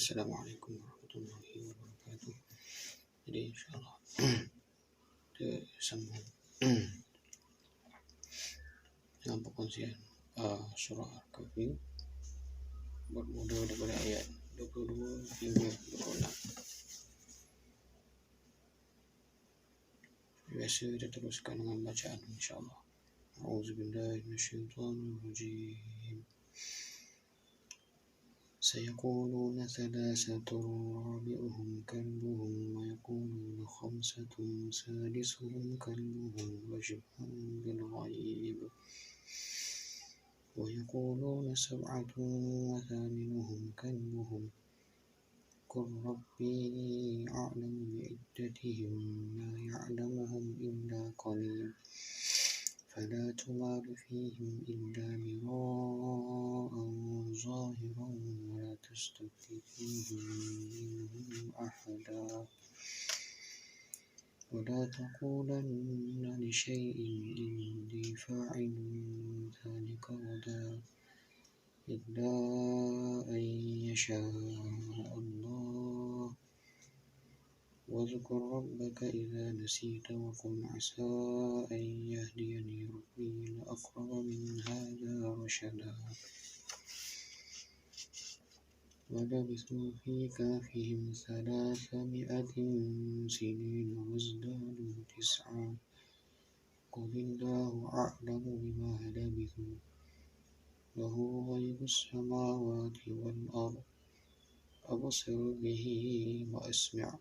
Assalamualaikum warahmatullahi wabarakatuh. Jadi insyaallah kita sambung dengan perkongsian surah Al-Kahfi bermula daripada ayat 22 hingga 26. Biasa kita teruskan dengan bacaan insyaallah. A'udzubillahi minasyaitonirrajim. سيقولون ثلاثة رابعهم كلبهم ويقولون خمسة سادسهم كلبهم رجما بالغيب ويقولون سبعة وثامنهم كلبهم قل ربي أعلم بعدتهم ما يعلمهم إلا قليل فلا تمار فيهم إلا مراء ظاهرا ولا تستفت فيهم منهم أحدا ولا تقولن لشيء إني فاعل ذلك غدا إلا أن يشاء الله واذكر ربك إذا نسيت وقل عسى أن يهديني ربي لأقرب من هذا رشدا ولبثوا في كهفهم 300 سنين وازدادوا 9 قل الله أعلم بما لبثوا له غيب السماوات والأرض أبصر به وأسمع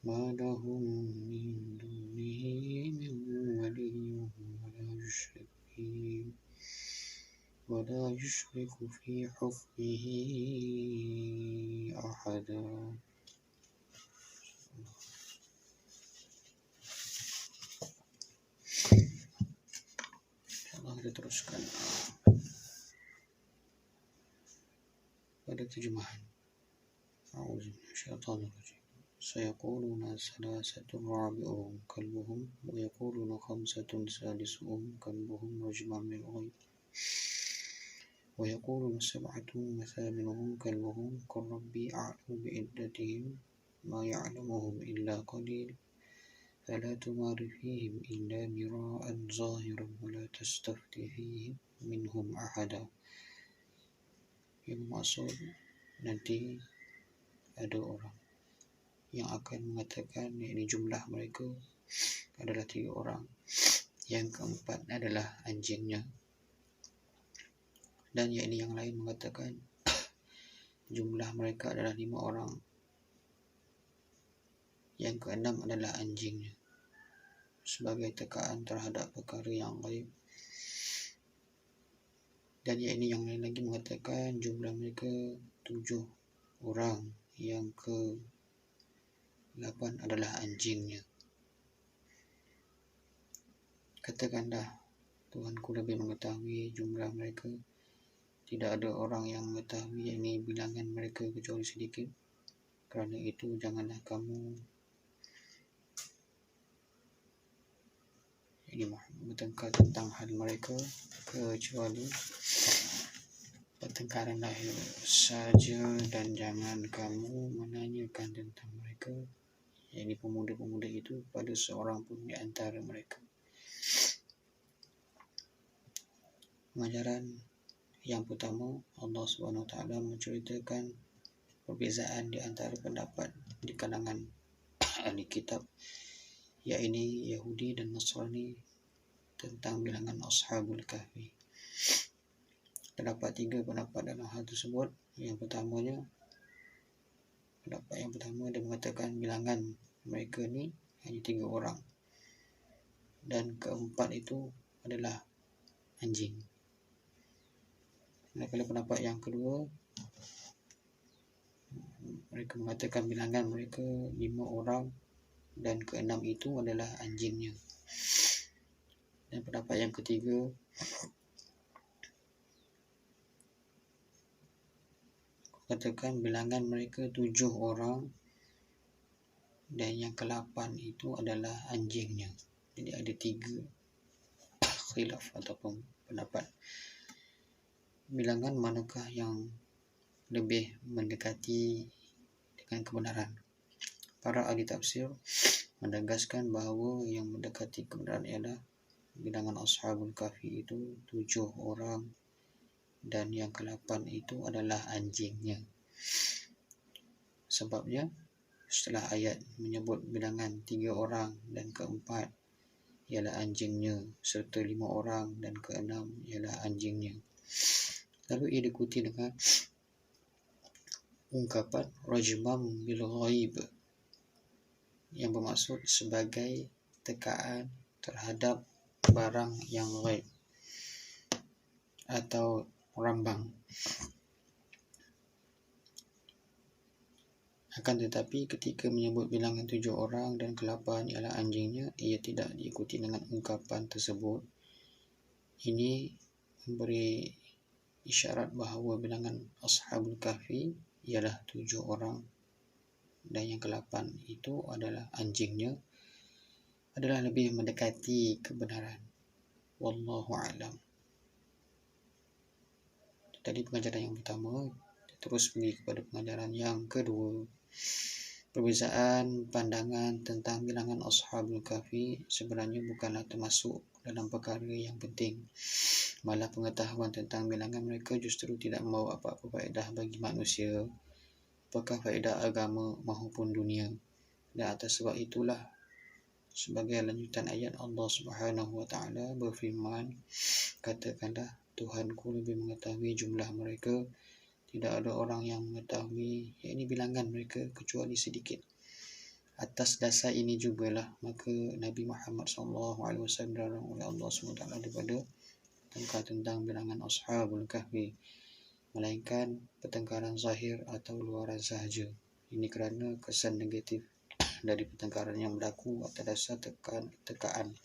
ما لهم من دونه من ولي ولا يشرك في حكمه أحدا. InsyaAllah kita teruskan pada terjemahan. A'udzubillahi سيقولون ثلاثة رابعهم كلبهم ويقولون خمسة سادسهم كلبهم رجما بالغيب ويقولون سبعة وثامنهم كلبهم قل ربي أعلم بعدتهم ما يعلمهم إلا قليل فلا تمار فيهم إلا مراء ظاهرا ولا تستفت فيهم منهم أحدا. Yang maksud nanti ada orang yang akan mengatakan yakni jumlah mereka adalah 3 orang, yang keempat adalah anjingnya, dan yakni yang lain mengatakan jumlah mereka adalah 5 orang, yang keenam adalah anjingnya, sebagai tekaan terhadap perkara yang gaib. Dan yakni yang lain lagi mengatakan jumlah mereka 7 orang, yang ke-8 adalah anjingnya. Katakanlah, Tuhanku lebih mengetahui jumlah mereka. Tidak ada orang yang mengetahui yakni bilangan mereka kecuali sedikit. Kerana itu janganlah kamu bertengkar tentang hal mereka kecuali pertengkaran lahir saja, dan jangan kamu menanyakan tentang mereka, yakni pemuda-pemuda itu, pada seorang pun di antara mereka. Pengajaran yang pertama, Allah SWT menceritakan perbezaan di antara pendapat di kalangan ahli kitab, yakni Yahudi dan Nasrani, tentang bilangan Ashabul Kahfi. Terdapat 3 pendapat dalam hal tersebut. Pendapat yang pertama dia mengatakan bilangan mereka ni hanya 3 orang, dan keempat itu adalah anjing. Manakala pendapat yang kedua, mereka mengatakan bilangan mereka 5 orang, dan keenam itu adalah anjingnya. Dan pendapat yang ketiga, katakan bilangan mereka 7 orang, dan yang ke-8 itu adalah anjingnya. Jadi ada 3 khilaf ataupun pendapat. Bilangan manakah yang lebih mendekati dengan kebenaran. Para ahli tafsir menegaskan bahawa yang mendekati kebenaran ialah bilangan Ashabul Kahfi itu 7 orang, dan yang ke-8 itu adalah anjingnya. Sebabnya setelah ayat menyebut bilangan 3 orang dan ke-4 ialah anjingnya, serta 5 orang dan ke-6 ialah anjingnya. Lalu ia diikuti dengan ungkapan rajmam bil ghaib, yang bermaksud sebagai tekaan terhadap barang yang ghaib atau rambang. Akan tetapi ketika menyebut bilangan 7 orang dan ke-8 ialah anjingnya, ia tidak diikuti dengan ungkapan tersebut. Ini memberi isyarat bahawa bilangan Ashabul Kahfi ialah 7 orang, dan yang ke-8 itu adalah anjingnya, adalah lebih mendekati kebenaran. Wallahu a'lam. Tadi pengajaran yang pertama, terus pergi kepada pengajaran yang kedua. Perbezaan pandangan tentang bilangan Ashabul Kahfi sebenarnya bukanlah termasuk dalam perkara yang penting. Malah pengetahuan tentang bilangan mereka justru tidak membawa apa-apa faedah bagi manusia, apakah faedah agama maupun dunia. Dan atas sebab itulah, sebagai lanjutan ayat, Allah Subhanahu wa taala berfirman, katakanlah, Tuhanku lebih mengetahui jumlah mereka, tidak ada orang yang mengetahui, yakni bilangan mereka, kecuali sedikit. Atas dasar ini jugalah maka Nabi Muhammad SAW dilarang oleh Allah SWT daripada tengkar tentang bilangan Ashabul Kahfi, melainkan pertengkaran zahir atau luaran sahaja. Ini kerana kesan negatif dari pertengkaran yang berlaku atas dasar tekaan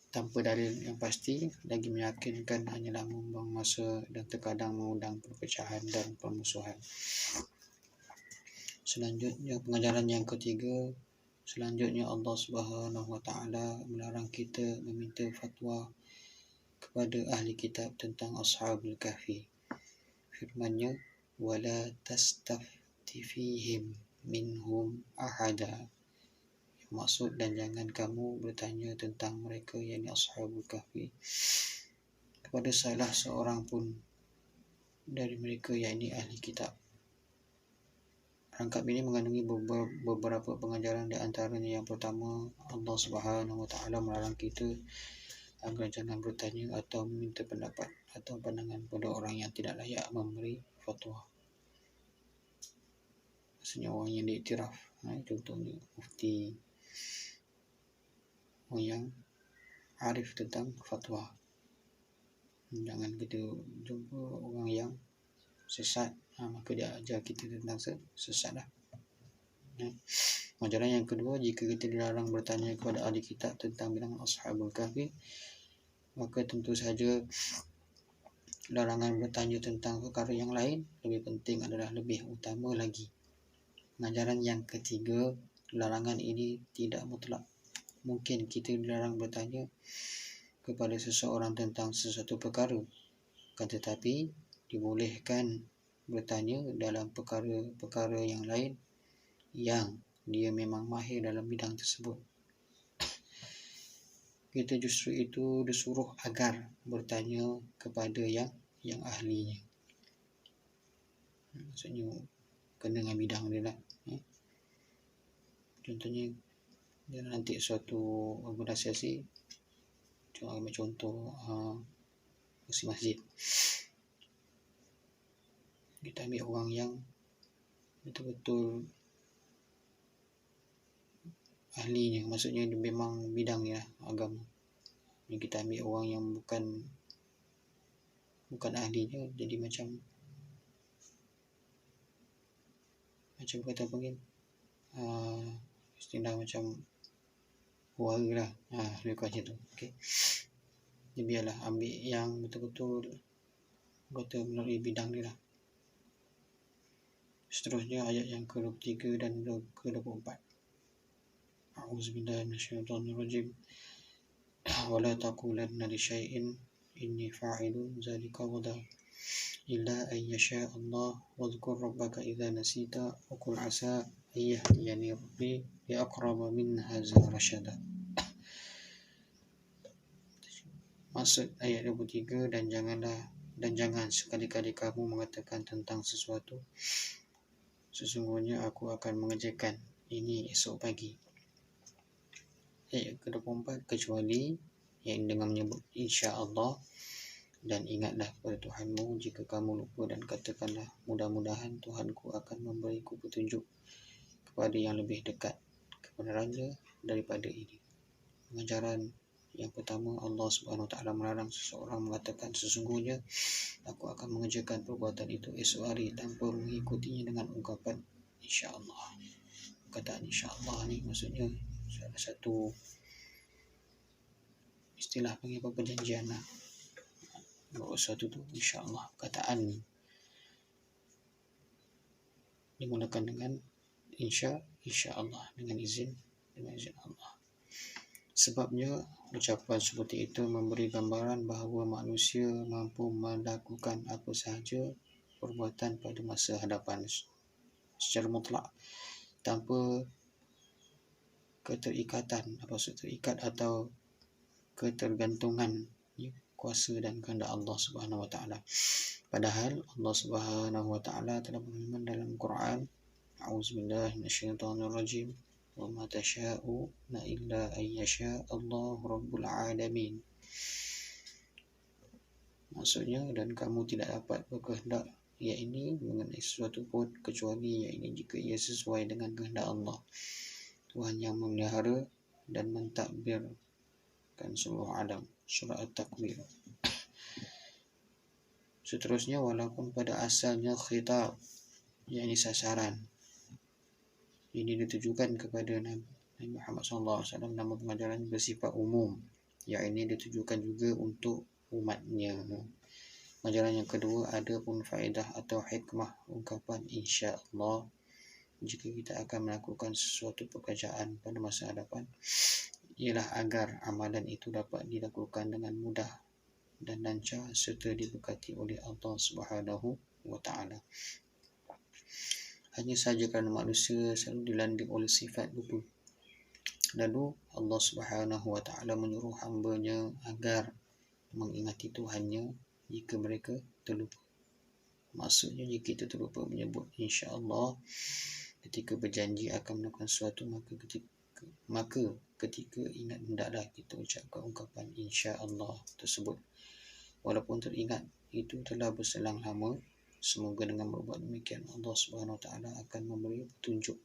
tanpa dalil yang pasti, lagi meyakinkan, hanyalah membuang masa dan terkadang mengundang perpecahan dan permusuhan. Selanjutnya, pengajaran yang ketiga, selanjutnya Allah Subhanahu wa taala melarang kita meminta fatwa kepada ahli kitab tentang Ashabul Kahfi. Firman-Nya, wala tastafti fihim minhum ahada. Maksud, dan jangan kamu bertanya tentang mereka, yakni Ashabul Kahfi, kepada salah seorang pun dari mereka, yakni ahli kitab. Rangkap ini mengandungi beberapa pengajaran. Di antaranya yang pertama, Allah Subhanahu wa taala melarang kita agar jangan bertanya atau meminta pendapat atau pandangan pada orang yang tidak layak memberi fatwa. Maksudnya orang yang diiktiraf, contohnya mufti, orang yang arif tentang fatwa. Jangan kita jumpa orang yang sesat, maka dia ajar kita tentang sesat lah. Pengajaran yang kedua, jika kita dilarang bertanya kepada ahli kitab tentang bilangan Ashabul Kahfi, maka tentu saja larangan bertanya tentang perkara yang lain lebih penting, adalah lebih utama lagi. Pengajaran yang ketiga, larangan ini tidak mutlak. Mungkin kita dilarang bertanya kepada seseorang tentang sesuatu perkara, kan tetapi dibolehkan bertanya dalam perkara-perkara yang lain yang dia memang mahir dalam bidang tersebut. Kita justru itu disuruh agar bertanya kepada yang ahlinya. Maksudnya kena dengan bidang dia lah. Contohnya, dia nanti suatu organisasi, ambil contoh masjid. Kita ambil orang yang betul-betul ahlinya, maksudnya dia memang bidangnya agama. Yang kita ambil orang yang bukan ahlinya, jadi macam kata panggil istilah macam huara lah, lebih kurang macam tu. Okay. Jadi biarlah ambil yang betul-betul kata melalui bidang dia lah. Seterusnya ayat yang ke-23 dan ke-24. A'udzubillahi minasyaitonirrajim. Wala taqulanna li syai'in inni fa'ilun dzalika ghadan illa an yasha Allah wadhkur rabbaka idza nasita wa qul asa an yahdiyani rabbi li aqraba min hadza rasyada. Maksud ayat 23, dan jangan sekali-kali kamu mengatakan tentang sesuatu, sesungguhnya aku akan mengerjakan ini esok pagi. Ayat ke-24, kecuali yang dengan menyebut insya-Allah, dan ingatlah kepada Tuhanmu jika kamu lupa, dan katakanlah mudah-mudahan Tuhanku akan memberiku petunjuk kepada yang lebih dekat kebenarannya daripada ini. Pengajaran yang pertama, Allah Subhanahu Wa Taala melarang seseorang mengatakan sesungguhnya aku akan mengerjakan perbuatan itu esok hari tanpa mengikutinya dengan ungkapan insya-Allah. Perkataan insya-Allah ni maksudnya salah satu istilah panggil apa, perjanjian lah. Bahawa sesuatu tu insya-Allah, perkataan dimulakan dengan insya-Allah, dengan izin Allah. Sebabnya ucapan seperti itu memberi gambaran bahawa manusia mampu melakukan apa sahaja perbuatan pada masa hadapan secara mutlak tanpa keterikatan, terikat atau ketergantungan kuasa dan kehendak Allah Subhanahu Wa Taala. Padahal Allah Subhanahu Wa Taala telah berfirman dalam Quran, A'udzubillahi minasyaitonirrajim, wa ma tasha'una illa an yasha Allahu rabbul alamin. Maksudnya, dan kamu tidak dapat berkehendak yakni mengenai sesuatu pun kecuali yakni jika ia sesuai dengan kehendak Allah, Tuhan yang memelihara dan mentadbirkan seluruh alam. Surah At-Takwir. Seterusnya, walaupun pada asalnya khitab yakni sasaran ini ditujukan kepada Nabi Muhammad SAW, namun pengajaran bersifat umum, yakni ditujukan juga untuk umatnya. Pengajaran yang kedua, ada pun faedah atau hikmah ungkapan insya-Allah jika kita akan melakukan sesuatu pekerjaan pada masa hadapan, ialah agar amalan itu dapat dilakukan dengan mudah dan lancar serta diberkati oleh Allah Subhanahu Wa Taala. Hanya saja kerana manusia selalu dilanda oleh sifat lupa, lalu Allah Subhanahu Wa Taala menyuruh hamba-Nya agar mengingati Tuhannya jika mereka terlupa. Maksudnya, jika kita terlupa menyebut insya-Allah ketika berjanji akan melakukan sesuatu, maka ketika ingat hendaklah kita ucapkan ungkapan insya-Allah tersebut. Walaupun teringat itu telah berselang lama, semoga dengan berbuat demikian Allah Subhanahu Wa Taala akan memberi petunjuk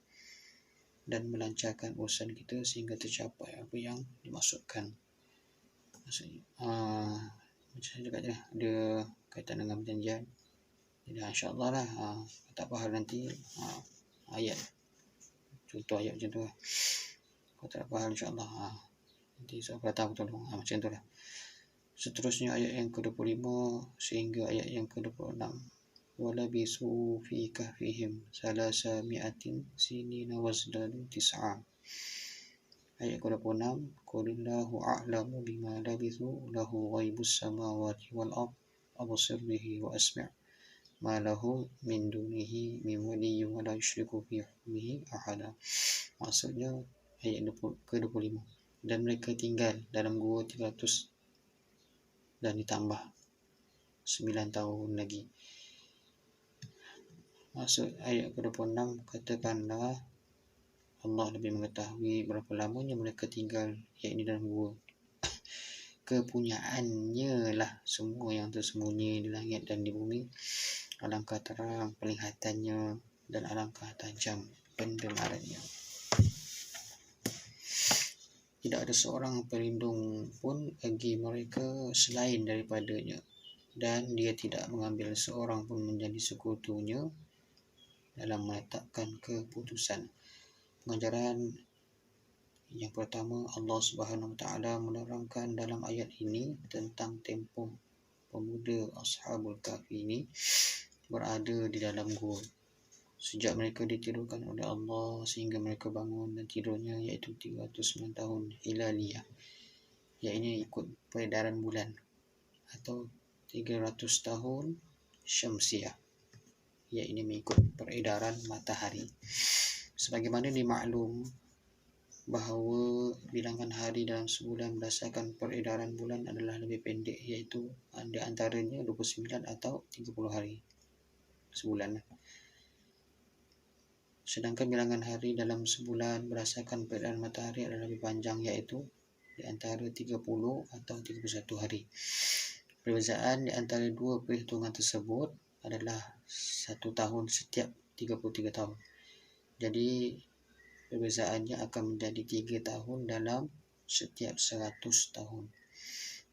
dan melancarkan urusan kita sehingga tercapai apa yang dimaksudkan. Maksudnya macam saya cakap tadi, ada kaitan dengan perjanjian. Jadi insya-Allah lah, tak apa hal nanti ayat, contoh ayat macam tu lah. Kalau tak apa hal insya-Allah nanti saya datang tolong, macam tu lah. Seterusnya ayat yang ke-25 sehingga ayat yang ke-26. Walabisu fi kahfihim salasa mi'atin sinina wazdadu tis'a. Ayat ke-26, Qulillahu a'lamu bima labithu lahu ghaibus samawati wal ard absir bihi wa asmi' ma lahum min dunihi min waliyyin wa la yusyriku fi hukmihi ahada. Maksudnya ayat ke-25, dan mereka tinggal dalam gua 300 dan ditambah 9 tahun lagi. Maksud ayat ke-26, katakanlah Allah lebih mengetahui berapa lamanya mereka tinggal yakni dalam gua. Kepunyaannya lah semua yang tersembunyi di langit dan di bumi. Alangkah terang penglihatannya dan alangkah tajam pendengarannya. Tidak ada seorang pelindung pun bagi mereka selain daripadanya, dan dia tidak mengambil seorang pun menjadi sekutunya dalam menetapkan keputusan. Pengajaran yang pertama, Allah Subhanahu Wa Taala menerangkan dalam ayat ini tentang tempoh pemuda Ashabul Kahfi ini berada di dalam gua sejak mereka ditidurkan oleh Allah sehingga mereka bangun, dan tidurnya iaitu 309 tahun hilaliyah, iaitu ikut peredaran bulan, atau 300 tahun syamsiyah, ya ini mengikut peredaran matahari. Sebagaimana dimaklum bahawa bilangan hari dalam sebulan berdasarkan peredaran bulan adalah lebih pendek, iaitu di antaranya 29 atau 30 hari sebulan. Sedangkan bilangan hari dalam sebulan berdasarkan peredaran matahari adalah lebih panjang, iaitu di antara 30 atau 31 hari. Perbezaan di antara dua perhitungan tersebut adalah 1 tahun setiap 33 tahun. Jadi perbezaannya akan menjadi 3 tahun dalam setiap 100 tahun.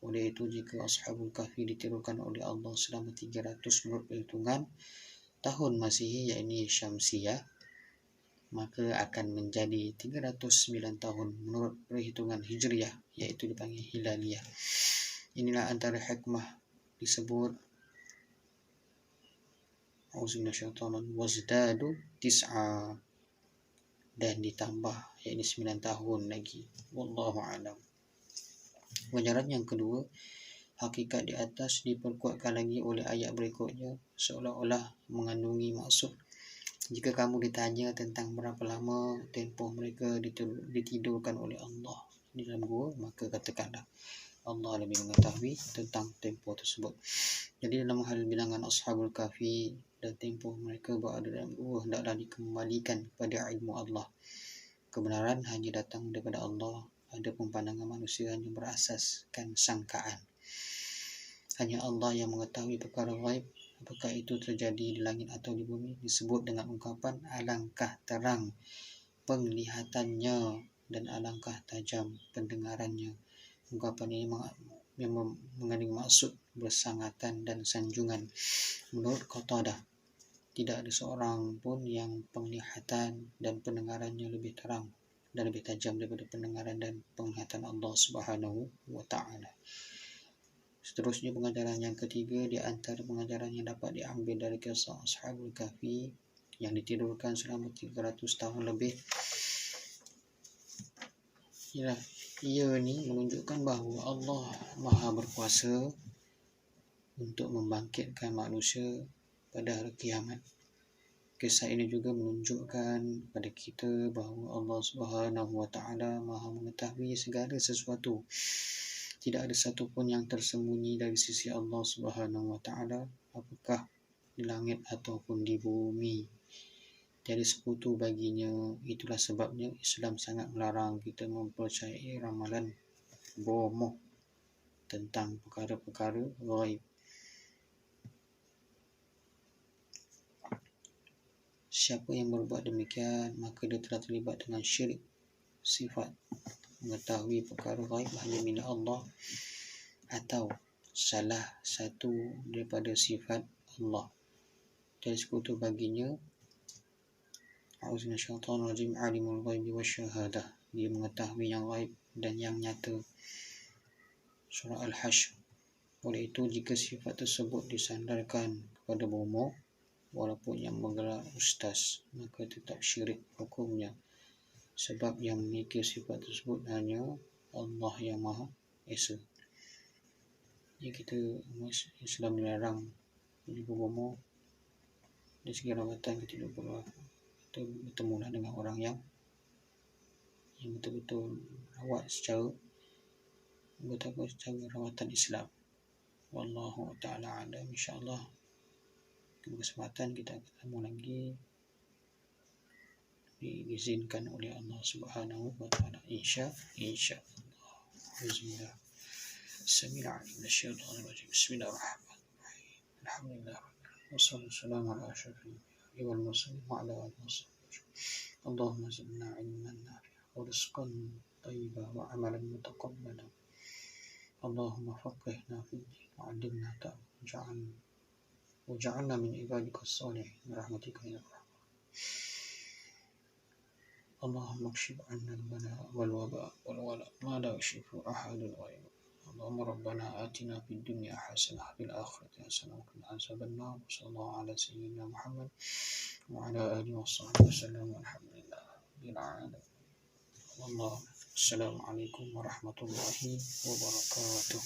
Oleh itu, jika Ashabul Kahfi ditirukan oleh Allah selama 300 menurut perhitungan tahun Masihi, yakni Syamsiyah, maka akan menjadi 309 tahun menurut perhitungan Hijriyah, iaitu dipanggil Hilaliyah. Inilah antara hikmah disebut wazdadu tis'a, dan ditambah yakni 9 tahun lagi. Wallahu a'lam. Pengajaran yang kedua, hakikat di atas diperkuatkan lagi oleh ayat berikutnya, seolah-olah mengandungi maksud. Jika kamu ditanya tentang berapa lama tempoh mereka ditidurkan oleh Allah di dalam gua, maka katakanlah Allah lebih mengetahui tentang tempoh tersebut. Jadi dalam hal bilangan Ashabul Kahfi dan tempoh mereka berada dalam gua, hendaklah dikembalikan kepada ilmu Allah. Kebenaran hanya datang daripada Allah. Adapun pandangan manusia hanya berasaskan sangkaan. Hanya Allah yang mengetahui perkara ghaib. Apakah itu terjadi di langit atau di bumi, disebut dengan ungkapan alangkah terang penglihatannya dan alangkah tajam pendengarannya. Ungkapan ini mengandung maksud bersangatan dan sanjungan. Menurut Qatadah, tidak ada seorang pun yang penglihatan dan pendengarannya lebih terang dan lebih tajam daripada pendengaran dan penglihatan Allah Subhanahu wa Ta'ala. Seterusnya, pengajaran yang ketiga, di antara pengajaran yang dapat diambil dari kisah Ashabul Kahfi yang ditidurkan selama 300 tahun lebih, ia ni menunjukkan bahawa Allah Maha berkuasa untuk membangkitkan manusia pada hari kiamat. Kisah ini juga menunjukkan kepada kita bahawa Allah Subhanahu wa Ta'ala Maha mengetahui segala sesuatu. Tidak ada satu pun yang tersembunyi dari sisi Allah Subhanahu wa Ta'ala, apakah di langit ataupun di bumi. Tiada sekutu baginya. Itulah sebabnya Islam sangat melarang kita mempercayai ramalan bomoh tentang perkara-perkara ghaib. Siapa yang berbuat demikian, maka dia telah terlibat dengan syirik sifat. Mengetahui perkara ghaib hanya milik Allah atau salah satu daripada sifat Allah. Tiada sekutu baginya. A'udzu minasyaitonir rajim. Alimul ghaibi wasyahadah. Dia mengetahui yang ghaib dan yang nyata. Surah Al-Hashr. Oleh itu, jika sifat tersebut disandarkan kepada bomoh, walaupun yang menggelar ustaz, maka tetap syirik hukumnya. Sebab yang memiliki sifat tersebut hanya Allah yang Maha Esa. Jadi kita Islam dilarang berbomoh. Dari segi rawatan kita bertemulah dengan orang yang betul-betul rawat secara rawatan Islam. Wallahu ta'ala alam. InsyaAllah kesempatan kita ketemu lagi, diizinkan oleh Allah Subhanahu wa Ta'ala, insya-Allah. Bismillah. Bismillahirrahmanirrahim. Alhamdulillah. Wassalamu ala asyrafil anbiya'i wal mursalin wa ala alihi wasallam. Allahumma zidna ilman nafi'an wa rizqan thayyiban wa amalan mutaqabbalan. Allahumma faqihna fid din wa 'allimna ta'wil waj'alna min ibadika as-salihin birahmatika ya arhamar. اللهم اكشف عنا البلاء والوباء والولاء ما لا يكشفه أحد غيرك. اللهم ربنا آتنا في الدنيا حسنة وفي الآخرة حسنة وقنا عذاب النار. وصلى الله على سيدنا محمد وعلى آله وصحبه وسلم والحمد لله رب العالمين. والله السلام عليكم ورحمة الله وبركاته.